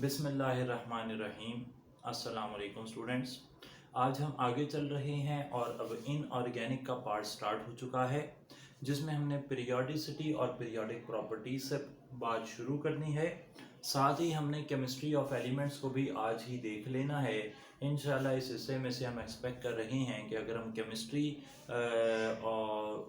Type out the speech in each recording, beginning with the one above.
बिस्मिल्लाहिर्रहमानिर्रहीम। अस्सलाम वालेकुम स्टूडेंट्स। आज हम आगे चल रहे हैं और अब इनऑर्गेनिक का पार्ट स्टार्ट हो चुका है, जिसमें हमने पीरियोडिसिटी और पीरियोडिक प्रॉपर्टीज से बात शुरू करनी है। साथ ही हमने केमिस्ट्री ऑफ एलिमेंट्स को भी आज ही देख लेना है। इंशाल्लाह इस हिस्से में से हम एक्सपेक्ट कर रहे हैं कि अगर हम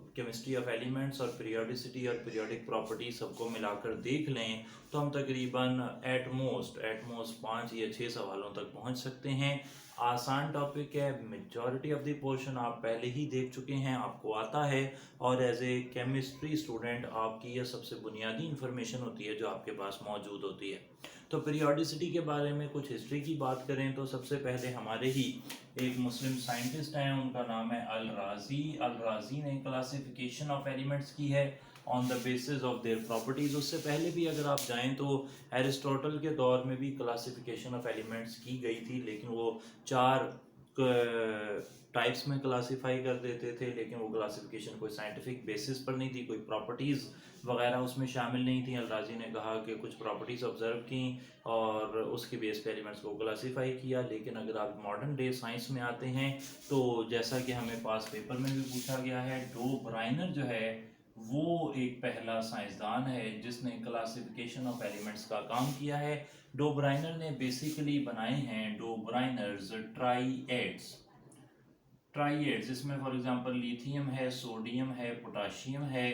केमिस्ट्री ऑफ एलिमेंट्स और पीरियोडिसिटी और पीरियोडिक प्रॉपर्टी सबको मिलाकर देख लें तो हम तकरीबन एट मोस्ट 5 या 6 सवालों तक पहुंच सकते हैं। आसान टॉपिक है, मेजॉरिटी ऑफ द पोर्शन आप पहले ही देख चुके हैं, आपको आता है और एज ए केमिस्ट्री स्टूडेंट आपकी यह सबसे बुनियादी इंफॉर्मेशन होती है जो आपके पास मौजूद होती है। तो पीरियोडिसिटी के बारे में कुछ हिस्ट्री की बात करें तो सबसे पहले हमारे ही एक मुस्लिम साइंटिस्ट हैं, उनका नाम है अल राजी ने क्लासिफिकेशन ऑफ एलिमेंट्स की है on the basis of their properties. उससे पहले भी अगर आप जाएं तो एरिस्टोटल के दौर में भी क्लासिफिकेशन ऑफ एलिमेंट्स की गई थी, लेकिन वो 4 टाइप्स में क्लासिफाई कर देते थे, लेकिन वो क्लासिफिकेशन कोई साइंटिफिक बेसिस पर नहीं थी, कोई प्रॉपर्टीज़ वगैरह उसमें शामिल नहीं थी। अलराजी ने कहा कि कुछ प्रॉपर्टीज़ ऑब्जर्व की और उसके बेस पे एलिमेंट्स को क्लासीफाई किया। लेकिन अगर आप मॉडर्न डे साइंस में आते हैं तो जैसा कि हमें पास पेपर में भी पूछा गया है, डो ब्राइनर जो है वो एक पहला साइंसदान है जिसने क्लासिफिकेशन ऑफ एलिमेंट्स का काम किया है। डो ब्राइनर ने बेसिकली बनाए हैं डो ब्राइनर्स ट्राइएड्स, इसमें फॉर एग्जांपल लिथियम है, सोडियम है, पोटाशियम है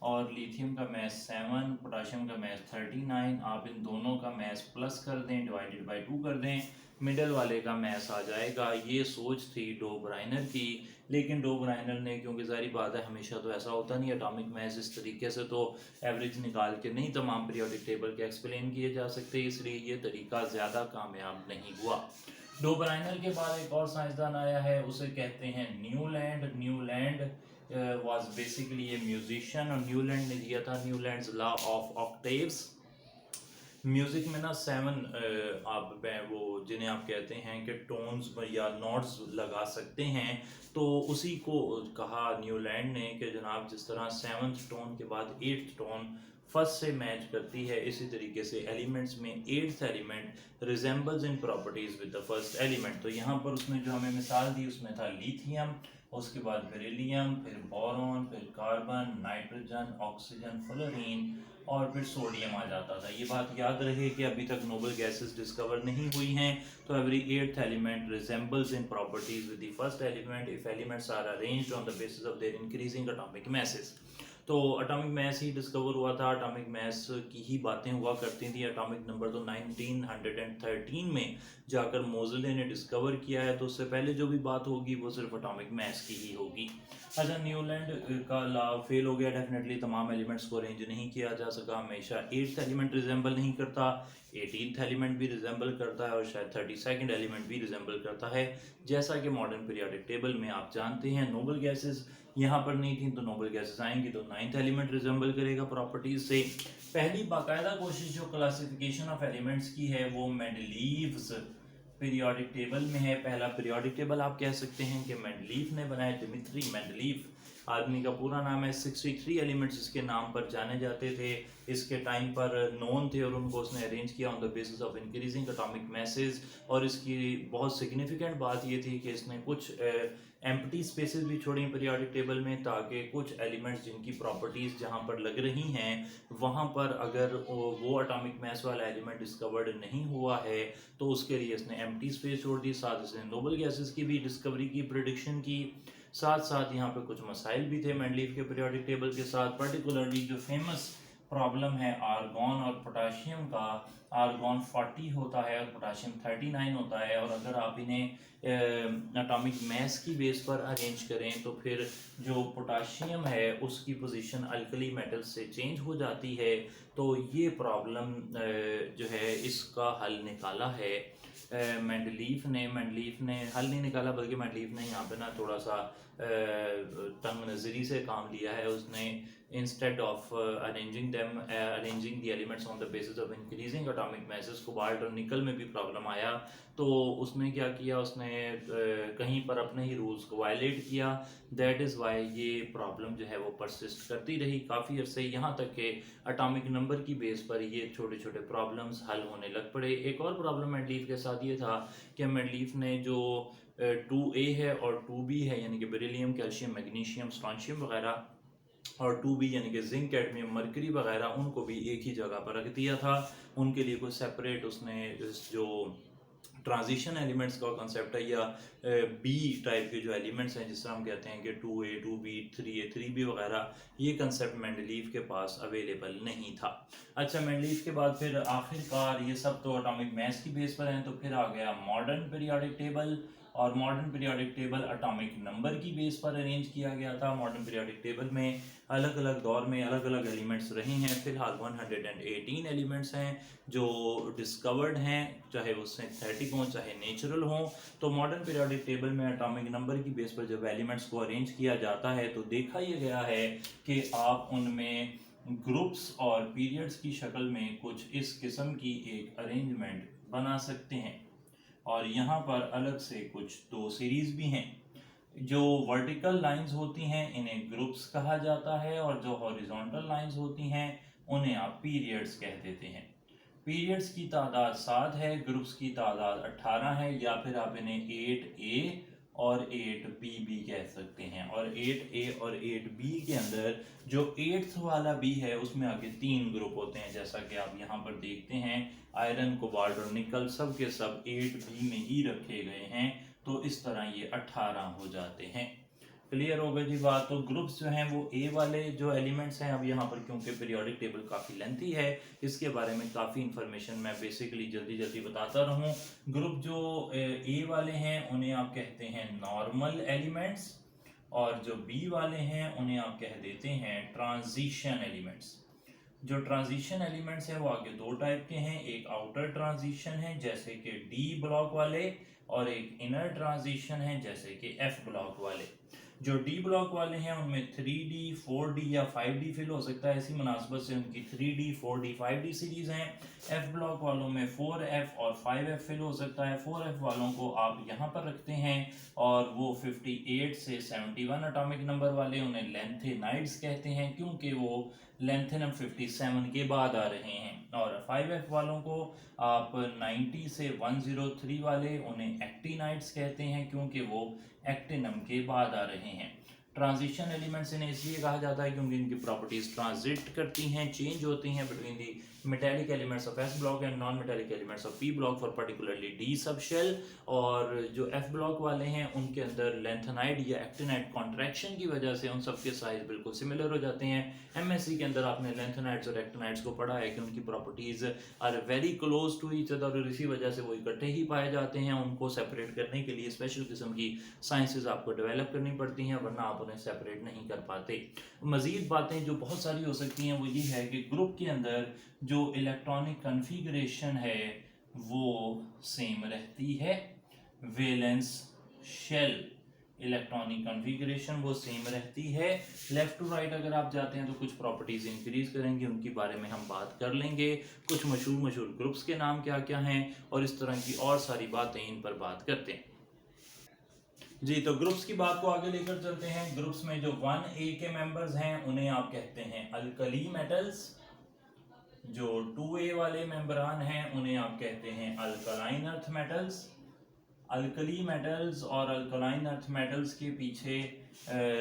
और लिथियम का मैस 7, पोटाशियम का मैस 39। आप इन दोनों का मैस प्लस कर दें, डिवाइडेड बाय 2 कर दें, मिडल वाले का मैस आ जाएगा। ये सोच थी डो ब्राइनर की, लेकिन डो ब्राइनर ने, क्योंकि सारी बात है हमेशा तो ऐसा होता नहीं, एटॉमिक मैस इस तरीके से तो एवरेज निकाल के नहीं तमाम पीरियोडिक टेबल के एक्सप्लेन किए जा सकते, इसलिए ये तरीका ज़्यादा कामयाब नहीं हुआ। डो ब्राइनर के बाद एक और साइंसदान आया है, उसे कहते हैं Newland was basically a musician और न्यूलैंड ने दिया था Newland's law of octaves. Music में ना 7 आप वो जिन्हें आप कहते हैं कि टोन्स या नोट्स लगा सकते हैं, तो उसी को कहा न्यूलैंड ने कि जनाब जिस तरह 7th टोन के बाद 8th टोन फर्स्ट से मैच करती है, इसी तरीके से एलिमेंट्स में 8th element resembles in properties with the first element. तो यहाँ पर उसने जो हमें मिसाल दी उसमें था लिथियम, उसके बाद बेरिलियम, फिर बोरॉन, फिर कार्बन, नाइट्रोजन, ऑक्सीजन, फ्लोरीन और फिर सोडियम आ जाता था। ये बात याद रहे कि अभी तक नोबल गैसेस डिस्कवर नहीं हुई हैं, तो every 8th element resembles in properties with the first element if elements are arranged on the basis of their increasing atomic masses. तो एटॉमिक मैस ही डिस्कवर हुआ था, एटॉमिक मैस की ही बातें हुआ करती थी। एटॉमिक नंबर तो 1913 में जाकर मोज़ले ने डिस्कवर किया है, तो उससे पहले जो भी बात होगी वो सिर्फ एटॉमिक मैस की ही होगी। अच्छा, न्यूलैंड का लॉ फेल हो गया डेफिनेटली, तमाम एलिमेंट्स को अरेंज नहीं किया जा सका। हमेशा 8th एलिमेंट रिजेंबल नहीं करता, 18th एलिमेंट भी रिजेंबल करता है और शायद 32nd एलिमेंट भी रिजेंबल करता है। जैसा कि मॉडर्न पीरियोडिक टेबल में आप जानते हैं नोबल गैसेस यहाँ पर नहीं थी, तो नोबल गैसेस आएंगी तो 9th एलिमेंट रिजेंबल करेगा प्रॉपर्टीज से। पहली बाकायदा कोशिश जो क्लासिफिकेशन ऑफ एलिमेंट्स की है वो मेंडलीव्स पीरियोडिक टेबल में है। पहला पीरियोडिक टेबल आप कह सकते हैं कि मेंडलीव ने बनाया, डिमित्री मेंडलीव आदमी का पूरा नाम है। 63 एलिमेंट्स इसके नाम पर जाने जाते थे, इसके टाइम पर नोन थे और उनको उसने अरेंज किया on the basis of increasing atomic message. और इसकी बहुत सिग्निफिकेंट बात ये थी कि इसने कुछ एम्प्टी स्पेसेस भी छोड़ी पीरियोडिक टेबल में, ताकि कुछ एलिमेंट्स जिनकी प्रॉपर्टीज़ जहाँ पर लग रही हैं वहाँ पर अगर वो एटॉमिक मैस वाला एलिमेंट डिस्कवर्ड नहीं हुआ है तो उसके लिए इसने एम्प्टी स्पेस छोड़ दी। साथ इसने नोबल गैसेस की भी डिस्कवरी की, प्रिडिक्शन की, साथ साथ यहाँ पे कुछ मसाइल भी थे मेंडलीव के पीरियोडिक टेबल के साथ। पर्टिकुलरली जो फेमस प्रॉब्लम है आर्गॉन और पोटाशियम का, आर्गॉन 40 होता है और पोटाशियम 39 होता है, और अगर आप इन्हें एटॉमिक मैस की बेस पर अरेंज करें तो फिर जो पोटाशियम है उसकी पोजीशन अल्कली मेटल से चेंज हो जाती है। तो ये प्रॉब्लम जो है इसका हल निकाला है मेंडलीव ने हल नहीं निकाला, बल्कि मेंडलीव ने यहाँ पे ना थोड़ा सा तंग नज़री से काम लिया है। उसने instead of arranging the elements on the basis of increasing atomic masses, cobalt और निकल में भी प्रॉब्लम आया, तो उसने क्या किया, उसने कहीं पर अपने ही रूल्स को वायलेट किया। दैट इज़ वाई ये प्रॉब्लम जो है वो परसिस्ट करती रही काफ़ी अरसे, यहाँ तक कि एटॉमिक नंबर की बेस पर ये छोटे छोटे प्रॉब्लम्स हल होने लग पड़े। एक और प्रॉब्लम मेडलीफ के साथ ये था कि मेडलीफ ने जो 2A है और 2B है यानी कि बेरिलियम, कैल्शियम, मैग्नीशियम, स्ट्रॉन्शियम वगैरह, और 2B यानी कि जिंक, कैडमियम, मरकरी वगैरह, उनको भी एक ही जगह पर रख दिया था। उनके लिए कोई सेपरेट उसने जो ट्रांजिशन एलिमेंट्स का कंसेप्ट है या बी टाइप के जो एलिमेंट्स हैं, जिस तरह हम कहते हैं कि 2A, 2B, 3A, 3B वगैरह, ये कंसेप्ट मेंडलीफ के पास अवेलेबल नहीं था। अच्छा, मेंडलीफ के बाद फिर आखिरकार ये सब तो एटॉमिक मास की बेस पर हैं, तो फिर आ गया मॉडर्न पीरियोडिक टेबल, और modern periodic table atomic number की बेस पर अरेंज किया गया था। मॉडर्न पीरियोडिक टेबल में अलग अलग दौर में अलग अलग एलिमेंट्स रहे हैं। फिलहाल 118 एलिमेंट्स हैं जो डिस्कवर्ड हैं, चाहे वो सिंथेटिक हों चाहे नेचुरल हों। तो मॉडर्न पीरियोडिक टेबल में एटॉमिक नंबर की बेस पर जब एलिमेंट्स को अरेंज किया जाता है तो देखा यह गया है कि आप उनमें ग्रुप्स और पीरियड्स की शक्ल में कुछ इस किस्म की एक अरेंजमेंट बना सकते हैं। और यहाँ पर अलग से कुछ दो सीरीज भी हैं। जो वर्टिकल लाइंस होती हैं इन्हें ग्रुप्स कहा जाता है, और जो हॉरिजॉन्टल लाइंस होती हैं उन्हें आप पीरियड्स कह देते हैं। पीरियड्स की तादाद 7 है, ग्रुप्स की तादाद 18 है, या फिर आप इन्हें 8A और 8B भी कह सकते हैं। और 8A और 8B के अंदर जो 8th वाला B है उसमें आगे 3 ग्रुप होते हैं, जैसा कि आप यहाँ पर देखते हैं। आयरन, कोबाल्ट और निकल सब के सब 8B में ही रखे गए हैं, तो इस तरह ये 18 हो जाते हैं। क्लियर हो गई जी बात। तो ग्रुप्स जो हैं वो ए वाले जो एलिमेंट्स हैं, अब यहाँ पर क्योंकि पीरियोडिक टेबल काफ़ी लेंथी है, इसके बारे में काफ़ी इंफॉर्मेशन मैं बेसिकली जल्दी जल्दी बताता रहूँ। ग्रुप जो ए वाले हैं उन्हें आप कहते हैं नॉर्मल एलिमेंट्स, और जो बी वाले हैं उन्हें आप कह देते हैं ट्रांजिशन एलिमेंट्स। जो ट्रांजिशन एलिमेंट्स हैं वो आगे दो टाइप के हैं। एक आउटर ट्रांजिशन है जैसे कि डी ब्लॉक वाले, और एक इनर ट्रांजिशन है जैसे कि एफ ब्लॉक वाले। जो डी ब्लॉक वाले हैं उनमें 3D, 4D या 5D फिल हो सकता है, इसी मुनासबत से उनकी 3D, 4D, 5D सीरीज हैं। एफ ब्लॉक वालों में 4F और 5F फिल हो सकता है। 4F वालों को आप यहाँ पर रखते हैं, और वो 58 से 71 एटॉमिक नंबर वाले, उन्हें लेंथेनाइड्स कहते हैं क्योंकि वो लेंथेनम 57 के बाद आ रहे हैं। और 5F वालों को आप 90 से 103 वाले, उन्हें एक्टिनाइड्स कहते हैं क्योंकि वो एक्टिनम के बाद आ रहे हैं। ट्रांजिशन एलिमेंट्स इन्हें इसलिए कहा जाता है क्योंकि इनकी प्रॉपर्टीज ट्रांजिट करती हैं, चेंज होती हैं between the metallic elements of S block and non metallic elements of P block for particularly D sub shell. और जो एफ ब्लॉक वाले हैं उनके अंदर लेंथेनाइड या एक्टिनाइड कॉन्ट्रैक्शन की वजह से उन सबके साइज बिल्कुल सिमिलर हो जाते हैं। एमएससी के अंदर आपने लेंथेनाइड्स और एक्टिनाइड्स को पढ़ा है कि उनकी properties are very close to each other, और इसी वजह से वो इकट्ठे ही पाए जाते हैं। उनको सेपरेट करने के लिए स्पेशल किस्म की साइंसेज आपको डेवलप करनी पड़ती हैं, वरना आप उन्हें सेपरेट नहीं कर पाते। मज़ीद बातें जो बहुत सारी हो सकती हैं वो ये है कि ग्रुप के अंदर जो इलेक्ट्रॉनिक कन्फिगरेशन है वो सेम रहती है। वैलेंस शेल इलेक्ट्रॉनिक कन्फिगरेशन वो सेम रहती है। लेफ्ट टू राइट अगर आप जाते हैं तो कुछ प्रॉपर्टीज इंक्रीज करेंगे, उनके बारे में हम बात कर लेंगे। कुछ मशहूर ग्रुप्स के नाम क्या क्या हैं, और इस तरह की और सारी बातें इन पर बात करते हैं जी। तो ग्रुप्स की बात को आगे लेकर चलते हैं। ग्रुप्स में जो 1A के मेंबर्स हैं उन्हें आप कहते हैं अल्कली मेटल्स। जो 2A वाले मेंबरान हैं उन्हें आप कहते हैं alkaline earth metals. Alkali metals और अल्कलाइन अर्थ मेटल्स के पीछे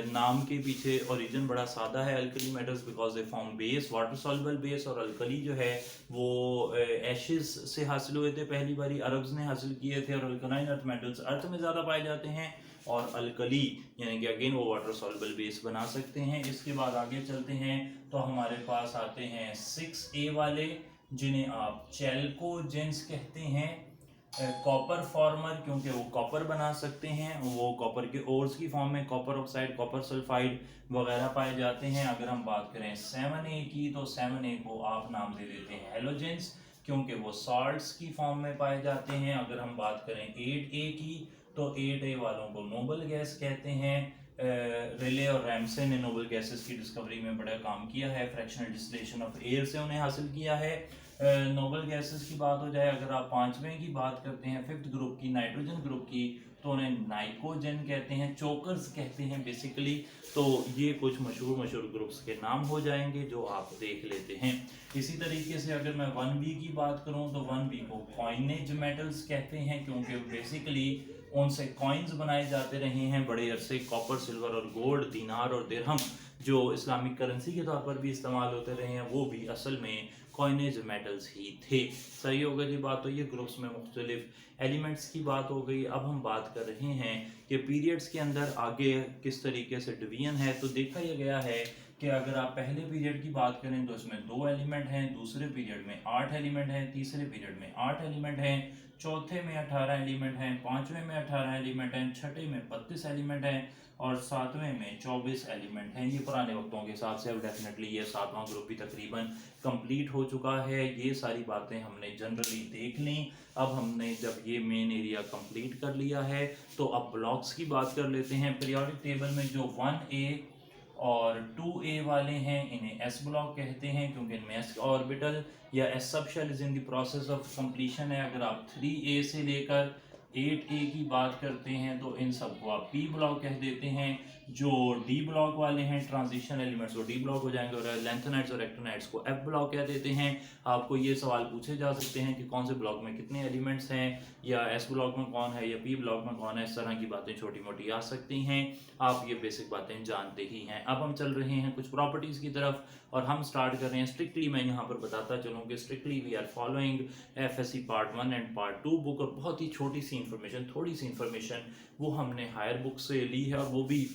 नाम के पीछे ओरिजिन बड़ा सादा है। Alkali metals because they form base, water soluble base, और अल्कली जो है वो एशेस से हासिल हुए थे, पहली बारी अरब्स ने हासिल किए थे। और अल्कलाइन अर्थ मेटल्स अर्थ में ज़्यादा पाए जाते हैं, और अल्कली यानी कि अगेन वो वाटर सॉल्युबल बेस बना सकते हैं। इसके बाद आगे चलते हैं तो हमारे पास आते हैं 6A वाले, जिन्हें आप चैल्कोजेंस कहते हैं। कॉपर फॉर्मर, क्योंकि वो कॉपर बना सकते हैं, वो कॉपर के ओर्स की फॉर्म में कॉपर ऑक्साइड, कॉपर सल्फाइड वगैरह पाए जाते हैं। अगर हम बात करें 7A की, तो 7A को आप नाम दे देते हैं हेलोजेंस, क्योंकि वो सॉल्ट्स की फॉर्म में पाए जाते हैं। अगर हम बात करें 8A की, तो 8A वालों को नोबल गैस कहते हैं। रिले और रैमसे ने नोबल गैसेस की डिस्कवरी में बड़ा काम किया है, फ्रैक्शनल डिस्टिलेशन ऑफ एयर से उन्हें हासिल किया है। नोबल गैसेस की बात हो जाए, अगर आप पांचवें की बात करते हैं, फिफ्थ ग्रुप की, नाइट्रोजन ग्रुप की, तो उन्हें नाइकोजन कहते हैं, चोकर्स कहते हैं बेसिकली। तो ये कुछ मशहूर मशहूर ग्रुप्स के नाम हो जाएंगे जो आप देख लेते हैं। इसी तरीके से अगर मैं 1b की बात करूं तो 1b को कॉइनेज मेटल्स कहते हैं, क्योंकि बेसिकली उनसे कॉइन्स बनाए जाते रहे हैं बड़े अरसे। कॉपर, सिल्वर और गोल्ड, दिनार और दिरहम जो इस्लामिक करेंसी के तौर पर भी इस्तेमाल होते रहे हैं, वो भी असल में कॉइनेज मेटल्स ही थे। सही होगा जी बात। तो ये ग्रुप्स में मुख्तलिफ एलिमेंट्स की बात हो गई। अब हम बात कर रहे हैं कि पीरियड्स के अंदर आगे किस तरीके से डिवीजन है। तो देखा यह गया है कि अगर आप पहले पीरियड की बात करें तो इसमें 2 एलिमेंट हैं, दूसरे पीरियड में 8 एलिमेंट हैं, तीसरे पीरियड में 8 एलिमेंट हैं, चौथे में 18 एलिमेंट हैं, पांचवें में 18 एलिमेंट हैं, छठे में 32 एलिमेंट हैं और सातवें में 24 एलिमेंट हैं। ये पुराने वक्तों के हिसाब से अब डेफिनेटली ये सातवां ग्रुप भी तकरीबन कंप्लीट हो चुका है। ये सारी बातें हमने जनरली देख ली। अब हमने जब ये मेन एरिया कंप्लीट कर लिया है तो अब ब्लॉक्स की बात कर लेते हैं। पीरियोडिक टेबल में जो 1a और 2a वाले हैं इन्हें s ब्लॉक कहते हैं, क्योंकि इनमें s ऑर्बिटल या s sub shell is in the process of completion है। अगर आप 3a से लेकर 8a की बात करते हैं तो इन सबको आप p ब्लॉक कह देते हैं। जो d ब्लॉक वाले हैं ट्रांजिशन एलिमेंट्स वो d ब्लॉक हो जाएंगे और लेंथेनाइड्स और एक्टिनाइड्स को f ब्लॉक कह देते हैं। आपको ये सवाल पूछे जा सकते हैं कि कौन से ब्लॉक में कितने एलिमेंट्स हैं, या s ब्लॉक में कौन है या p ब्लॉक में कौन है। इस तरह की बातें छोटी मोटी आ सकती हैं, आप ये बेसिक बातें जानते ही हैं। अब हम चल रहे हैं कुछ प्रॉपर्टीज़ की तरफ और हम स्टार्ट कर रहे हैं स्ट्रिक्टली। मैं यहाँ पर बताता चलूँ कि strictly we are following FSC part 1 and part 2 book, और बहुत ही छोटी सी इंफॉर्मेशन, थोड़ी सी इंफॉर्मेशन वो हमने हायर बुक से ली है, और वो भी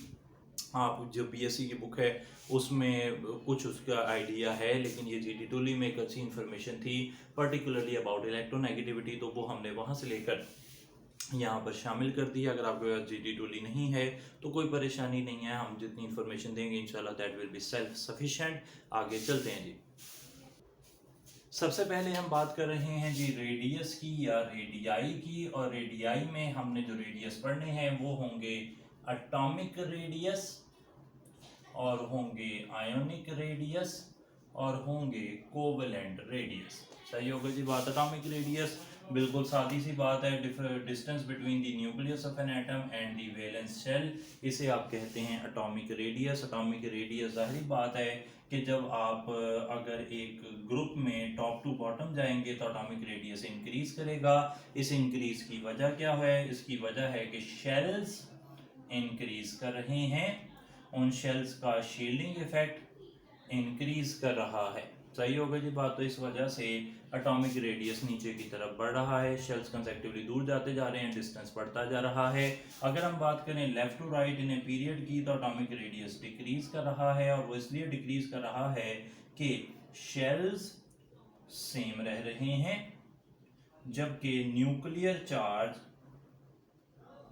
आप जो बीएससी की बुक है उसमें कुछ उसका आइडिया है, लेकिन ये जीटी टूली में एक अच्छी इन्फॉर्मेशन थी पर्टिकुलरली अबाउट इलेक्ट्रोनेगेटिविटी, तो वो हमने वहाँ से लेकर यहाँ पर शामिल कर दिया। अगर आपके पास जीटी टूली नहीं है तो कोई परेशानी नहीं है, हम जितनी इन्फॉर्मेशन देंगे इंशाल्लाह that will be self sufficient. आगे चलते हैं जी। सबसे पहले हम बात कर रहे हैं जी रेडियस की या रेडियाई की, और रेडियाई में हमने जो रेडियस पढ़ने हैं वो होंगे एटॉमिक रेडियस, और होंगे आयोनिक रेडियस, और होंगे कोवेलेंट रेडियस। सही होगा जी बात। एटॉमिक रेडियस बिल्कुल सादी सी बात है, distance between the nucleus of an atom and the valence shell, इसे आप कहते हैं एटॉमिक रेडियस। एटॉमिक रेडियस जाहिर बात है कि जब आप अगर एक ग्रुप में टॉप टू बॉटम जाएंगे तो एटॉमिक रेडियस इंक्रीज करेगा। इस इंक्रीज की वजह क्या है? इसकी वजह है कि शेल्स इंक्रीज कर रहे हैं, उन शेल्स का शील्डिंग इफेक्ट इंक्रीज कर रहा है। सही होगा जी बात। तो इस वजह से एटॉमिक रेडियस नीचे की तरफ बढ़ रहा है, शेल्स कंसेक्टिवली दूर जाते जा रहे हैं, डिस्टेंस बढ़ता जा रहा है। अगर हम बात करें left to right in a period की तो एटॉमिक रेडियस डिक्रीज कर रहा है, और वो इसलिए डिक्रीज कर रहा है कि शेल्स सेम रह रहे हैं जबकि न्यूक्लियर चार्ज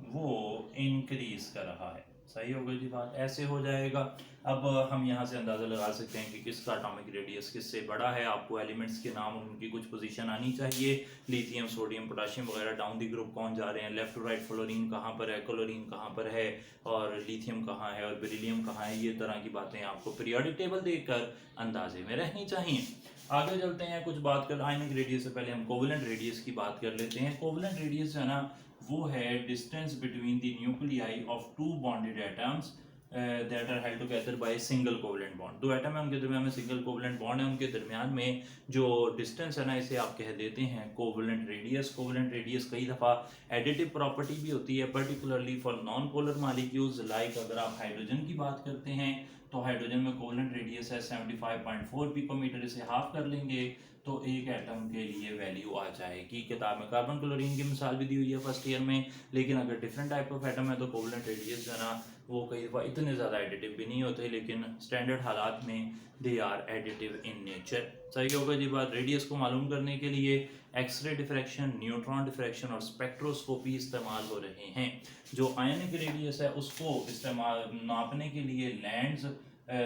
वो इंक्रीज कर रहा है। सही होगा जी बात। ऐसे हो जाएगा। अब हम यहाँ से अंदाज़ा लगा सकते हैं कि किसका एटॉमिक रेडियस किससे बड़ा है। आपको एलिमेंट्स के नाम और उनकी कुछ पोजीशन आनी चाहिए, लिथियम, सोडियम, पोटाशियम वगैरह। डाउन दी ग्रुप कौन जा रहे हैं, लेफ्ट टू राइट, फ्लोरीन कहाँ पर है, क्लोरीन कहाँ पर है, और लिथियम कहाँ है, और बेरिलियम कहाँ है। ये तरह की बातें आपको पीरियोडिक टेबल देखकर अंदाजे में रहनी चाहिए। आगे चलते हैं, कुछ बात कर आयनिक रेडियस से पहले हम कोवेलेंट रेडियस की बात कर लेते हैं। कोवेलेंट रेडियस जो है ना वो है distance between the nuclei of two bonded atoms that are held together by single covalent bond. दो एटम है उनके दरमियान में सिंगल कोवेलेंट बॉन्ड है, उनके दरमियान में जो डिस्टेंस है ना इसे आप कह देते हैं कोवेलेंट रेडियस। कोवेलेंट रेडियस कई दफ़ा एडिटिव प्रॉपर्टी भी होती है, particularly for non polar molecules. Like अगर आप हाइड्रोजन की बात करते हैं तो हाइड्रोजन में कोवेलेंट रेडियस है 75.4 पिकोमीटर। इसे हाफ कर लेंगे तो एक एटम के लिए वैल्यू आ जाएगी। किताब में कार्बन क्लोरीन की मिसाल भी दी हुई है फर्स्ट ईयर में, लेकिन अगर डिफरेंट टाइप ऑफ एटम है तो कोवेलेंट रेडियस जो है ना वो कई दफ़ा इतने ज़्यादा एडिटिव भी नहीं होते, लेकिन स्टैंडर्ड हालात में they are additive in nature. सही होगा जी बात। रेडियस को मालूम करने के लिए एक्सरे डिफ्रैक्शन, न्यूट्रॉन डिफ्रैक्शन और स्पेक्ट्रोस्कोपी इस्तेमाल हो रहे हैं। जो आयनिक रेडियस है उसको इस्तेमाल नापने के लिए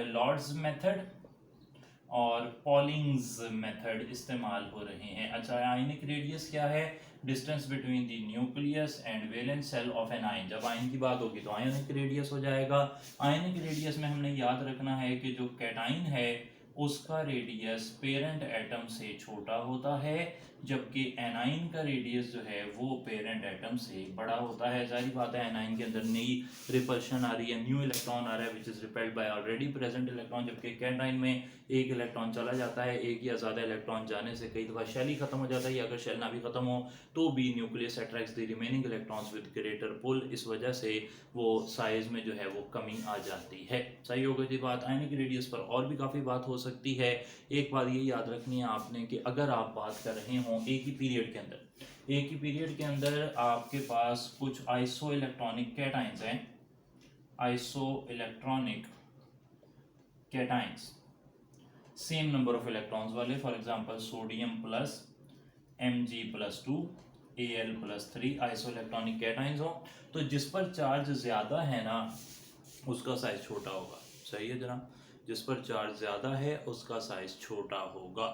लॉर्ड्स मेथड और पॉलिंग्स मेथड इस्तेमाल हो रहे हैं। अच्छा, आयनिक रेडियस क्या है? Distance between the nucleus and valence shell of an ion. जब आयन की बात होगी तो आयनिक रेडियस हो जाएगा। आयनिक रेडियस में हमने याद रखना है कि जो कैटाइन है उसका रेडियस पेरेंट एटम से छोटा होता है, जबकि एनाइन का रेडियस जो है वो पेरेंट एटम से बड़ा होता है। जाहिर बात है एनाइन के अंदर नई रिपल्शन आ रही है, न्यू इलेक्ट्रॉन आ रहा है which is repelled by already present electron, जबकि कैटाइन में एक इलेक्ट्रॉन चला जाता है, एक या ज़्यादा इलेक्ट्रॉन जाने से कई दफ़ा शेल ही खत्म हो जाता है, या अगर शेल ना भी खत्म हो तो भी nucleus attracts the remaining electrons with greater pull, इस वजह से वो साइज में जो है वो कमी आ जाती है। सही होगा जी बात। आयनिक रेडियस पर और भी काफ़ी बात हो सकती है। एक बात ये याद रखनी है आपने कि अगर आप बात कर रहे हों एक ही पीरियड के अंदर आपके पास कुछ आइसो इलेक्ट्रॉनिक कैटाइंस हैं, isoelectronic cations same number of electrons वाले, for example sodium plus Mg+2 Al+3 isoelectronic cations हो, तो जिस पर चार्ज ज़्यादा है ना उसका साइज छोटा होगा। सही है जनाब, जिस पर चार्ज ज़्यादा है उसका साइज छोटा होगा।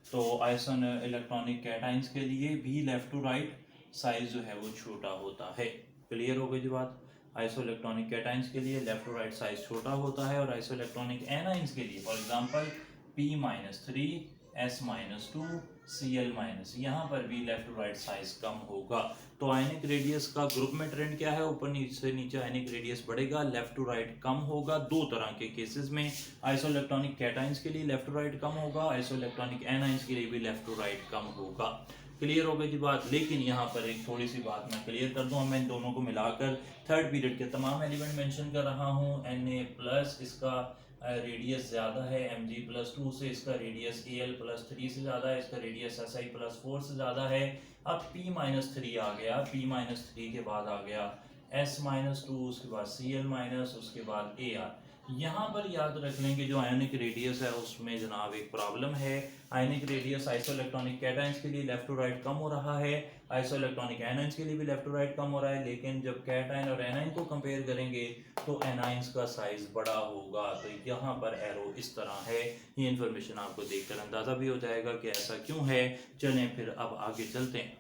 तो आइसो इलेक्ट्रॉनिक कैटाइंस के लिए भी लेफ़्ट टू राइट साइज जो है वो छोटा होता है। क्लियर हो गई जी बात। आइसो इलेक्ट्रॉनिक कैटाइंस के लिए लेफ़्ट टू राइट साइज छोटा होता है, और आइसो इलेक्ट्रॉनिक एनाइंस के लिए for example P-3 S-2 Cl-, यहाँ पर भी लेफ्ट टू राइट साइज कम होगा। तो आयनिक रेडियस का ग्रुप में ट्रेंड क्या है, ऊपर नीचे नीचे आयनिक रेडियस बढ़ेगा, लेफ्ट टू राइट कम होगा। दो तरह के केसेस में, आइसो इलेक्ट्रॉनिक कैटाइंस के लिए लेफ्ट टू राइट कम होगा, आइसो इलेक्ट्रॉनिक एनाइंस के लिए भी लेफ्ट टू राइट कम होगा। क्लियर हो गई जी बात। लेकिन यहाँ पर एक थोड़ी सी बात मैं क्लियर कर दूँ, मैं इन दोनों को मिलाकर थर्ड पीरियड के तमाम एलिमेंट मेंशन कर रहा हूँ। Na+ इसका रेडियस ज़्यादा है Mg+2 से, इसका रेडियस Al+3 से ज़्यादा है, इसका रेडियस Si+4 से ज़्यादा है। अब P-3 आ गया, P-3 के बाद आ गया S-2, उसके बाद Cl-, उसके बाद Ar। यहाँ पर याद रख लेंगे जो आयनिक रेडियस है उसमें जनाब एक प्रॉब्लम है। Ionic radius iso electronic cations के लिए लेफ्ट टू राइट कम हो रहा है, आइसो इलेक्ट्रॉनिक एनाइंस के लिए भी लेफ्ट टू राइट कम हो रहा है, लेकिन जब कैटाइन और एनाइन को कंपेयर करेंगे तो एनाइंस का साइज बड़ा होगा। तो यहाँ पर एरो इस तरह है। ये इन्फॉर्मेशन आपको देखकर अंदाज़ा भी हो जाएगा कि ऐसा क्यों है। चलें फिर अब आगे चलते हैं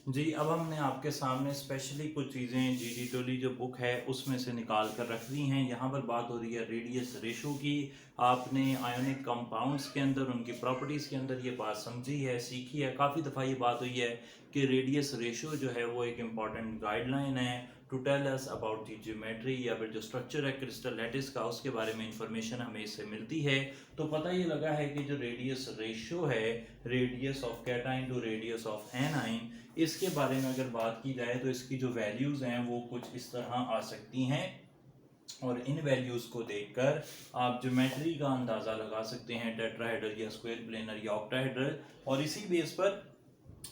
जी। अब हमने आपके सामने स्पेशली कुछ चीज़ें जी टोली जो बुक है उसमें से निकाल कर रख दी हैं। यहाँ पर बात हो रही है रेडियस रेशो की। आपने आयोनिक कंपाउंड्स के अंदर उनकी प्रॉपर्टीज़ के अंदर ये बात समझी है, सीखी है, काफ़ी दफ़ा ये बात हुई है कि रेडियस रेशो जो है वो एक इम्पॉर्टेंट गाइडलाइन है to tell us about the geometry, या फिर जो स्ट्रक्चर है क्रिस्टल लैटिस का उसके बारे में इंफॉर्मेशन हमें इससे मिलती है। तो पता ये लगा है कि जो रेडियस रेशो है, radius of cation to radius of anion, इसके बारे में अगर बात की जाए तो इसकी जो वैल्यूज़ हैं वो कुछ इस तरह आ सकती हैं, और इन वैल्यूज़ को देखकर आप ज्योमेट्री का अंदाज़ा लगा सकते हैं, टेट्राहेड्रल या स्क्वायर प्लेनर या ऑक्टाहेड्रल, और इसी बेस पर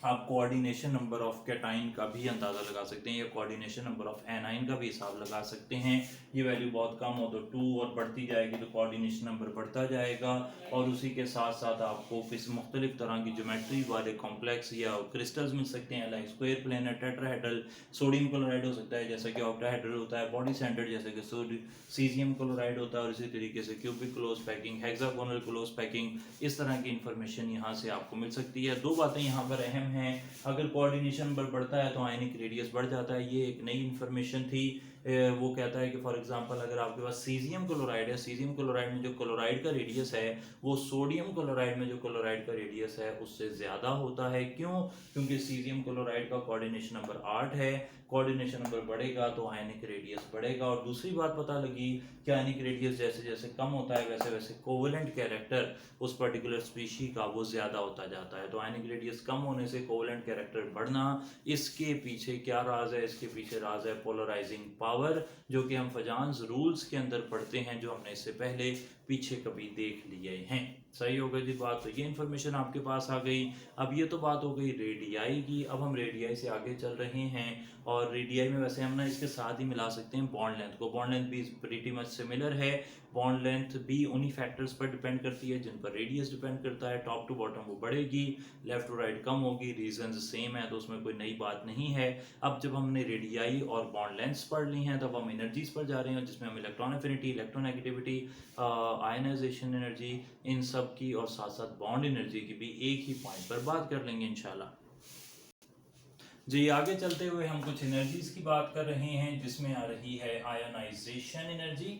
आप कोऑर्डिनेशन नंबर ऑफ कैटाइन का भी अंदाज़ा लगा सकते हैं, या कोऑर्डिनेशन नंबर ऑफ एनाइन का भी हिसाब लगा सकते हैं। ये वैल्यू बहुत कम हो तो 2 और बढ़ती जाएगी तो कोऑर्डिनेशन नंबर बढ़ता जाएगा, और उसी के साथ साथ आपको किसी मुख्तलिफ तरह की ज्योमेट्री वाले कॉम्प्लेक्स या क्रिस्टल्स मिल सकते हैं, like square planar, tetrahedral, sodium chloride हो सकता है जैसा कि ऑक्टाहेड्रल होता है, बॉडी सेंटर्ड जैसे कि सीजियम क्लोराइड होता है, और इसी तरीके से cubic close packing, hexagonal close packing, इस तरह की इंफॉर्मेशन यहाँ से आपको मिल सकती है। दो बातें यहाँ पर अहम हैं, अगर कोऑर्डिनेशन नंबर बढ़ता है तो आयनिक रेडियस बढ़ जाता है। ये एक नई इंफॉर्मेशन थी। वो कहता है कि फॉर एग्जांपल अगर आपके पास सीजियम क्लोराइड है, सीजियम क्लोराइड में जो क्लोराइड का रेडियस है वो सोडियम क्लोराइड में जो क्लोराइड का रेडियस है उससे ज़्यादा होता है। क्यों? क्योंकि सीजियम क्लोराइड का कोऑर्डिनेशन नंबर 8 है, कोऑर्डिनेशन नंबर बढ़ेगा तो आयनिक रेडियस बढ़ेगा। और दूसरी बात पता लगी कि आयनिक रेडियस जैसे जैसे कम होता है वैसे वैसे कोवेलेंट कैरेक्टर उस पर्टिकुलर स्पीशी का वो ज़्यादा होता जाता है। तो आयनिक रेडियस कम होने से कोवेलेंट कैरेक्टर बढ़ना, इसके पीछे क्या राज है? इसके पीछे राज है पोलराइजिंग पावर, जो कि हम फजान्स रूल्स के अंदर पढ़ते हैं, जो हमने इससे पहले पीछे कभी देख लिए हैं। सही हो गई जी बात। तो ये इन्फॉर्मेशन आपके पास आ गई। अब ये तो बात हो गई रेडियाई की, अब हम रेडियाई से आगे चल रहे हैं, और रेडियाई में वैसे हम ना इसके साथ ही मिला सकते हैं बॉन्ड लेंथ को। बॉन्ड लेंथ भी प्रीटी मच सिमिलर है। बॉन्ड लेंथ भी उन्हीं फैक्टर्स पर डिपेंड करती है जिन पर रेडियस डिपेंड करता है। टॉप टू बॉटम वो बढ़ेगी, लेफ्ट टू राइट कम होगी, रीजंस सेम है, तो उसमें कोई नई बात नहीं है। अब जब हमने रेडियाई और बॉन्ड लेंथ्स पढ़ ली हैं तब हम एनर्जीज पर जा रहे हैं, जिसमें हम electron affinity, electronegativity, ionisation energy, इन सब की, और साथ साथ बॉन्ड एनर्जी की भी एक ही पॉइंट पर बात कर लेंगे इंशाल्लाह जी। आगे चलते हुए हम कुछ एनर्जीज की बात कर रहे हैं, जिसमें आ रही है आयनाइजेशन एनर्जी,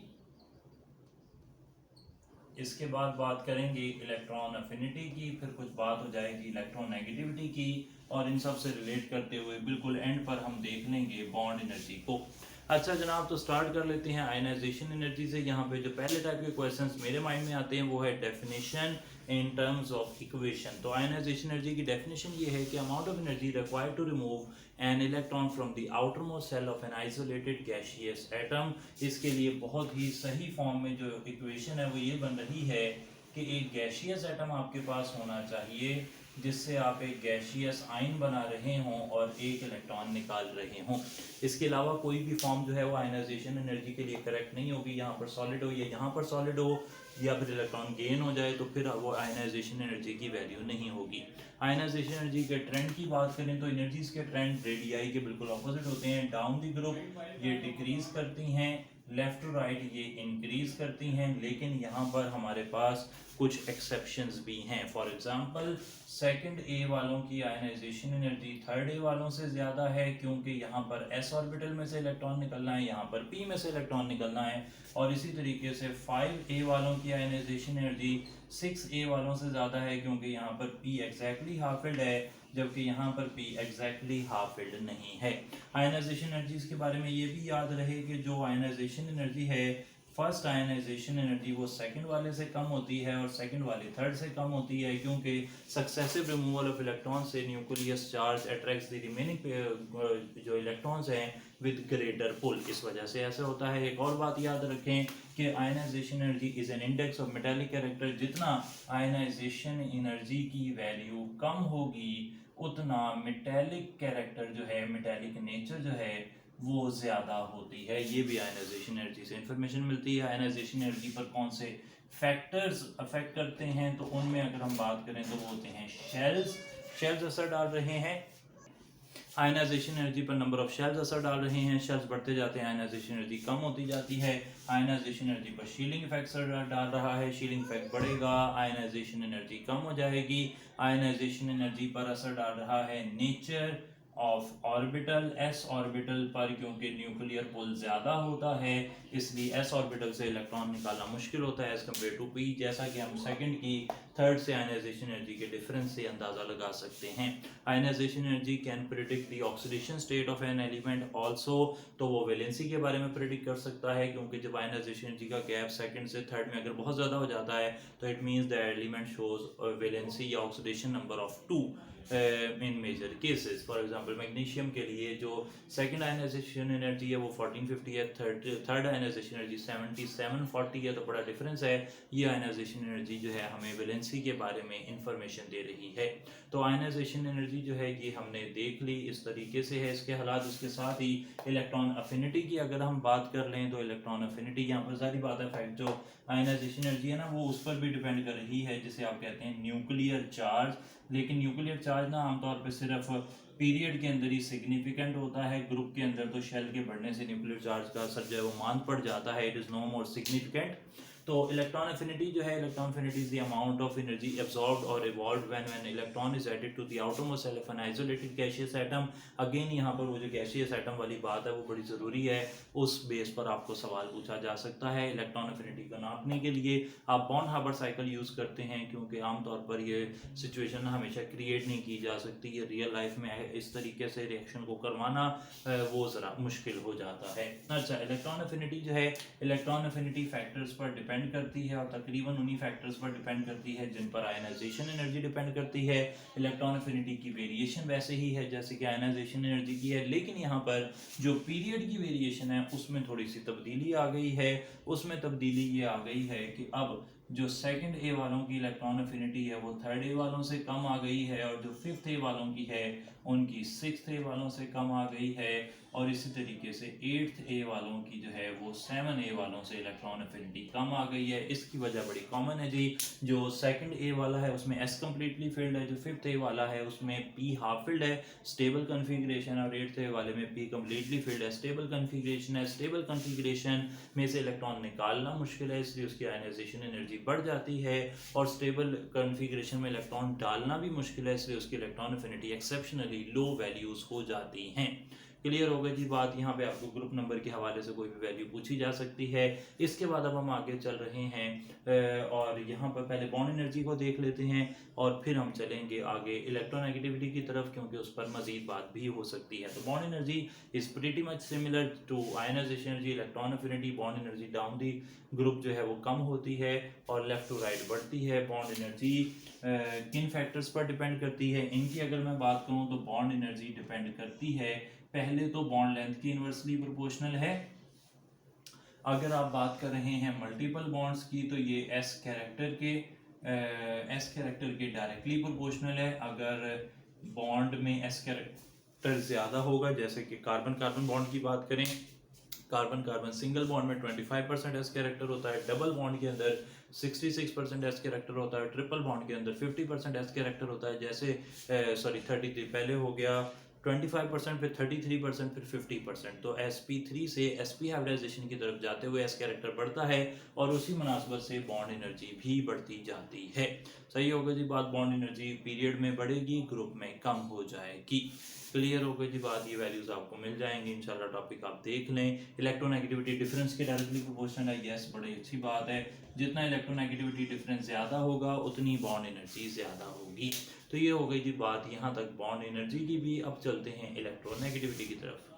इसके बाद बात करेंगे इलेक्ट्रॉन अफिनिटी की, फिर कुछ बात हो जाएगी इलेक्ट्रॉन नेगेटिविटी की, और इन सब से रिलेट करते हुए बिल्कुल एंड पर हम देख लेंगे बॉन्ड एनर्जी को। अच्छा जनाब, तो स्टार्ट कर लेते हैं आयनाइजेशन एनर्जी से। यहाँ पे जो पहले टाइप के क्वेश्चंस मेरे माइंड में आते हैं वो है definition in terms of equation. तो आयनाइजेशन एनर्जी की डेफिनेशन ये है कि amount of energy required to remove an electron from the outermost shell of an isolated gaseous atom. इसके लिए बहुत ही सही फॉर्म में जो इक्वेशन है वो ये बन रही है कि एक गैसियस एटम आपके पास होना चाहिए जिससे आप एक गैसियस आयन बना रहे हों और एक इलेक्ट्रॉन निकाल रहे हों। इसके अलावा कोई भी फॉर्म जो है वो आयनाइजेशन एनर्जी के लिए करेक्ट नहीं होगी। यहाँ पर सॉलिड हो या यहाँ पर सॉलिड हो या फिर इलेक्ट्रॉन गेन हो जाए तो फिर वो आयनाइजेशन एनर्जी की वैल्यू नहीं होगी। आयनाइजेशन एनर्जी के ट्रेंड की बात करें तो एनर्जीज के ट्रेंड रेडियाई के बिल्कुल ऑपोजिट होते हैं। डाउन द ग्रुप ये डिक्रीज करती हैं, लेफ्ट टू राइट ये इंक्रीज करती हैं, लेकिन यहाँ पर हमारे पास कुछ एक्सेप्शंस भी हैं। फॉर एग्जांपल सेकंड ए वालों की आयनाइजेशन एनर्जी थर्ड ए वालों से ज़्यादा है, क्योंकि यहाँ पर एस ऑर्बिटल में से इलेक्ट्रॉन निकलना है, यहाँ पर पी में से इलेक्ट्रॉन निकलना है। और इसी तरीके से 5a वालों की आयनाइजेशन एनर्जी 6a वालों से ज़्यादा है, क्योंकि यहाँ पर p एग्जैक्टली हाफ फिल्ड है जबकि यहाँ पर p एग्जैक्टली हाफ फिल्ड नहीं है। आयनाइजेशन एनर्जीज के बारे में ये भी याद रहे कि जो आयनाइजेशन एनर्जी है, फर्स्ट आयनाइजेशन एनर्जी वो सेकंड वाले से कम होती है और सेकंड वाली थर्ड से कम होती है, क्योंकि सक्सेसिव रिमूवल ऑफ इलेक्ट्रॉन से nucleus charge attracts the remaining जो इलेक्ट्रॉन्स हैं विद ग्रेटर पुल। इस वजह से ऐसा होता है। एक और बात याद रखें कि ionisation energy is an index of metallic character. जितना आयनाइजेशन एनर्जी की वैल्यू कम होगी उतना मेटालिक कैरेक्टर जो है, मेटालिक नेचर जो है वो ज़्यादा होती है। ये भी आयनाइजेशन एनर्जी से इंफॉर्मेशन मिलती है। आयनाइजेशन एनर्जी पर कौन से फैक्टर्स अफेक्ट करते हैं, तो उनमें अगर हम बात करें तो वो होते हैं शेल्स असर डाल रहे हैं आयनाइजेशन एनर्जी पर। नंबर ऑफ शेल्स असर डाल रहे हैं, शेल्स बढ़ते जाते हैं, आयनाइजेशन एनर्जी कम होती जाती है। आयनाइजेशन एनर्जी पर शीलिंग इफेक्ट असर डाल रहा है, शीलिंग इफेक्ट बढ़ेगा, आयनाइजेशन एनर्जी कम हो जाएगी। आयनाइजेशन एनर्जी पर असर डाल रहा है nature of orbital, S orbital पर, क्योंकि न्यूक्लियर पुल ज़्यादा होता है इसलिए एस ऑर्बिटल से इलेक्ट्रॉन निकालना मुश्किल होता है एज कम्पेयर टू पी, जैसा कि हम सेकंड की थर्ड से आयनाइजेशन एनर्जी के डिफरेंस से अंदाज़ा लगा सकते हैं। Ionisation energy can predict the oxidation state of an element also. तो वो वैलेंसी के बारे में प्रिडिक्ट कर सकता है, क्योंकि जब आयनाइजेशन एनर्जी का गैप सेकंड से थर्ड में अगर बहुत ज़्यादा हो जाता है तो it means the element shows valency या oxidation number of 2 in major cases. For example magnesium के लिए जो सेकंड आयनाइजेशन एनर्जी है वो 1450 है, थर्ड आयनाइजेशन एनर्जी 7740 है, तो बड़ा डिफरेंस है। ये आयनाइजेशन एनर्जी जो है हमें वैलेंसी के बारे में इंफॉर्मेशन दे रही है। तो आयनाइजेशन एनर्जी जो है ये हमने देख ली, इस तरीके से है इसके हालात। उसके साथ ही इलेक्ट्रॉन अफिनिटी की अगर हम बात कर लें तो इलेक्ट्रॉन अफिनिटी यहाँ पर सारी बात है फैक्ट जो आयनाइजेशन एनर्जी है ना वो उस पर भी डिपेंड कर रही है जिसे आप कहते हैं न्यूक्लियर चार्ज। लेकिन न्यूक्लियर चार्ज ना आमतौर पर सिर्फ पीरियड के अंदर ही सिग्निफिकेंट होता है, ग्रुप के अंदर तो शेल के बढ़ने से न्यूक्लियर चार्ज का असर जो है वो मांद पड़ जाता है, it is no more significant. तो इलेक्ट्रॉन एफिनिटी जो है, electron affinity is the amount of energy absorbed और evolved when electron is added to the outermost shell of an isolated gaseous atom. Again यहाँ पर वो जो गैसियस एटम वाली बात है वो बड़ी ज़रूरी है, उस बेस पर आपको सवाल पूछा जा सकता है। इलेक्ट्रॉन एफिनिटी को नापने के लिए आप बॉर्न हार्बर साइकिल यूज़ करते हैं, क्योंकि आमतौर पर ये सिचुएशन हमेशा क्रिएट नहीं की जा सकती, ये रियल लाइफ में इस तरीके से रिएक्शन को करवाना वो ज़रा मुश्किल हो जाता है। अच्छा, इलेक्ट्रॉन एफिनिटी जो है, इलेक्ट्रॉन एफिनिटी फैक्टर्स पर डिपेंड करती है और तकरीबन उन्हीं फैक्टर्स पर डिपेंड करती है जिन पर आयनाइजेशन एनर्जी डिपेंड करती है। इलेक्ट्रॉन एफिनिटी की वेरिएशन वैसे ही है जैसे कि आयनाइजेशन एनर्जी की है, लेकिन यहाँ पर जो पीरियड की वेरिएशन है उसमें थोड़ी सी तब्दीली आ गई है। उसमें तब्दीली ये आ गई है कि अब जो सेकंड ए वालों की इलेक्ट्रॉन एफिनिटी है वो थर्ड ए वालों से कम आ गई है, और जो फिफ्थ ए वालों की है उनकी सिक्स्थ ए वालों से कम आ गई है, और इसी तरीके से एट्थ ए वालों की जो है वो 7 ए वालों से इलेक्ट्रॉन एफिनिटी कम आ गई है। इसकी वजह बड़ी कॉमन है जी, जो सेकंड ए वाला है उसमें एस कम्प्लीटली फील्ड है, जो फिफ्थ ए वाला है उसमें पी हाफ फील्ड है स्टेबल कन्फिग्रेशन, और एट्थ ए वाले में पी कम्प्लीटली फील्ड है स्टेबल कन्फिग्रेशन है। स्टेबल कन्फिग्रेशन में से इलेक्ट्रॉन निकालना मुश्किल है इसलिए उसकी आयनाइजेशन एनर्जी बढ़ जाती है, और स्टेबल कन्फिग्रेशन में इलेक्ट्रॉन डालना भी मुश्किल है इसलिए उसकी इलेक्ट्रॉन एफिनिटी एक्सेप्शनली लो वैल्यूज हो जाती हैं। क्लियर हो गई जी बात। यहाँ पे आपको ग्रुप नंबर के हवाले से कोई भी वैल्यू पूछी जा सकती है। इसके बाद अब हम आगे चल रहे हैं और यहाँ पर पहले बॉन्ड एनर्जी को देख लेते हैं और फिर हम चलेंगे आगे इलेक्ट्रोनेगेटिविटी की तरफ, क्योंकि उस पर मजीद बात भी हो सकती है। तो bond energy is pretty much similar to ionisation energy, electron affinity. Bond energy down the group जो है वो कम होती है और लेफ्ट टू राइट बढ़ती है। बॉन्ड एनर्जी किन फैक्टर्स पर डिपेंड करती है? इनकी अगर मैं बात करूं तो बॉन्ड एनर्जी डिपेंड करती है, पहले तो बॉन्ड लेंथ की इन्वर्सली प्रोपोर्शनल है। अगर आप बात कर रहे हैं मल्टीपल बॉन्ड्स की तो ये एस कैरेक्टर के डायरेक्टली प्रोपोर्शनल है। अगर बॉन्ड में एस कैरेक्टर ज़्यादा होगा, जैसे कि कार्बन कार्बन बॉन्ड की बात करें, कार्बन कार्बन सिंगल बॉन्ड में 25% एस कैरेक्टर होता है, डबल बॉन्ड के अंदर 66% एस कैरेक्टर होता है, ट्रिपल बॉन्ड के अंदर 50% एस कैरेक्टर होता है। जैसे 33 पहले हो गया, 25% फिर 33% फिर 50%। तो sp3 से sp हाइब्रिडाइजेशन की तरफ जाते हुए s कैरेक्टर बढ़ता है और उसी मुनासबत से बॉन्ड एनर्जी भी बढ़ती जाती है। सही होगा जी बात। बॉन्ड एनर्जी पीरियड में बढ़ेगी, ग्रुप में कम हो जाएगी। क्लियर हो गई जी बात। ये वैल्यूज आपको मिल जाएंगी इंशाल्लाह। टॉपिक आप देख लें। इलेक्ट्रोनेगेटिविटी डिफरेंस के डायरेक्टली प्रोपोर्शनल है, यस बड़ी अच्छी बात है। जितना इलेक्ट्रोनेगेटिविटी डिफरेंस ज़्यादा होगा उतनी बॉन्ड एनर्जी ज़्यादा होगी। तो ये हो गई जी बात यहाँ तक बॉन्ड एनर्जी की भी। अब चलते हैं इलेक्ट्रोनेगेटिविटी की तरफ।